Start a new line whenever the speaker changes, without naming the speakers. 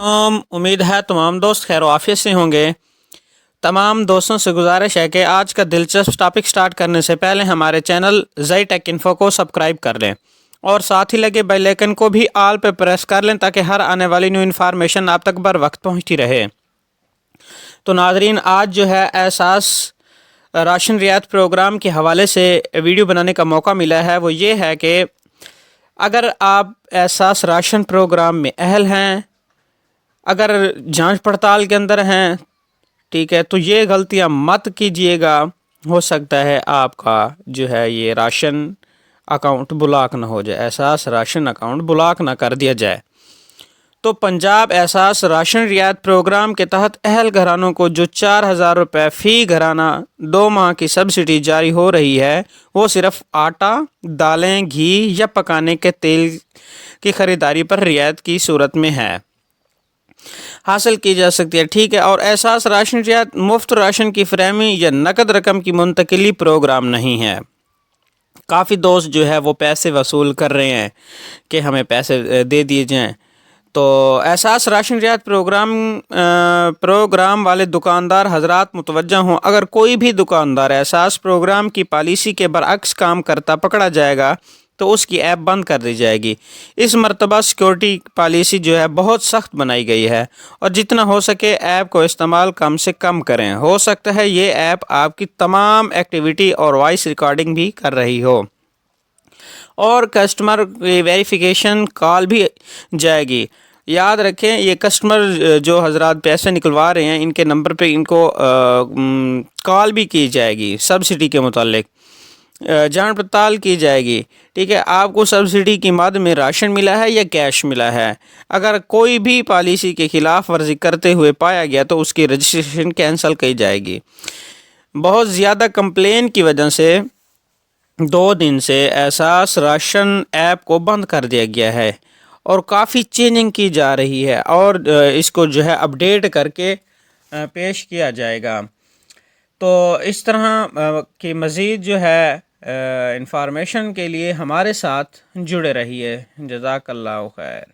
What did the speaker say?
امید ہے تمام دوست خیر و عافیت سے ہوں گے۔ تمام دوستوں سے گزارش ہے کہ آج کا دلچسپ ٹاپک سٹارٹ کرنے سے پہلے ہمارے چینل زئی ٹیک انفو کو سبسکرائب کر لیں اور ساتھ ہی لگے بیل آئیکن کو بھی آل پہ پریس کر لیں تاکہ ہر آنے والی نیو انفارمیشن آپ تک بر وقت پہنچتی رہے۔ تو ناظرین، آج جو ہے احساس راشن رعایت پروگرام کے حوالے سے ویڈیو بنانے کا موقع ملا ہے، وہ یہ ہے کہ اگر آپ احساس راشن پروگرام میں اہل ہیں، اگر جانچ پڑتال کے اندر ہیں، ٹھیک ہے، تو یہ غلطیاں مت کیجیے گا۔ ہو سکتا ہے آپ کا جو ہے یہ راشن اکاؤنٹ بلاک نہ ہو جائے، احساس راشن اکاؤنٹ بلاک نہ کر دیا جائے۔ تو پنجاب احساس راشن رعایت پروگرام کے تحت اہل گھرانوں کو جو 4,000 روپے فی گھرانہ 2 ماہ کی سبسڈی جاری ہو رہی ہے، وہ صرف آٹا، دالیں، گھی یا پکانے کے تیل کی خریداری پر رعایت کی صورت میں ہے حاصل کی جا سکتی ہے، ٹھیک ہے۔ اور احساس راشن رعایت مفت راشن کی فراہمی یا نقد رقم کی منتقلی پروگرام نہیں ہے۔ کافی دوست جو ہے وہ پیسے وصول کر رہے ہیں کہ ہمیں پیسے دے دیے جائیں، تو احساس راشن رعایت پروگرام والے دکاندار حضرات متوجہ ہوں، اگر کوئی بھی دکاندار احساس پروگرام کی پالیسی کے برعکس کام کرتا پکڑا جائے گا تو اس کی ایپ بند کر دی جائے گی۔ اس مرتبہ سیکورٹی پالیسی جو ہے بہت سخت بنائی گئی ہے، اور جتنا ہو سکے ایپ کو استعمال کم سے کم کریں۔ ہو سکتا ہے یہ ایپ آپ کی تمام ایکٹیویٹی اور وائس ریکارڈنگ بھی کر رہی ہو، اور کسٹمر ویریفیکیشن کال بھی جائے گی۔ یاد رکھیں، یہ کسٹمر جو حضرات پیسے نکلوا رہے ہیں، ان کے نمبر پہ ان کو کال بھی کی جائے گی، سبسڈی کے متعلق جانچ پڑتال کی جائے گی، ٹھیک ہے۔ آپ کو سبسڈی کی مد میں راشن ملا ہے یا کیش ملا ہے؟ اگر کوئی بھی پالیسی کے خلاف ورزی کرتے ہوئے پایا گیا تو اس کی رجسٹریشن کینسل کی جائے گی۔ بہت زیادہ کمپلین کی وجہ سے 2 دن سے احساس راشن ایپ کو بند کر دیا گیا ہے، اور کافی چینجنگ کی جا رہی ہے، اور اس کو جو ہے اپڈیٹ کر کے پیش کیا جائے گا۔ تو اس طرح کی مزید جو ہے انفارمیشن کے لیے ہمارے ساتھ جڑے رہیے۔ جزاک اللہ خیر۔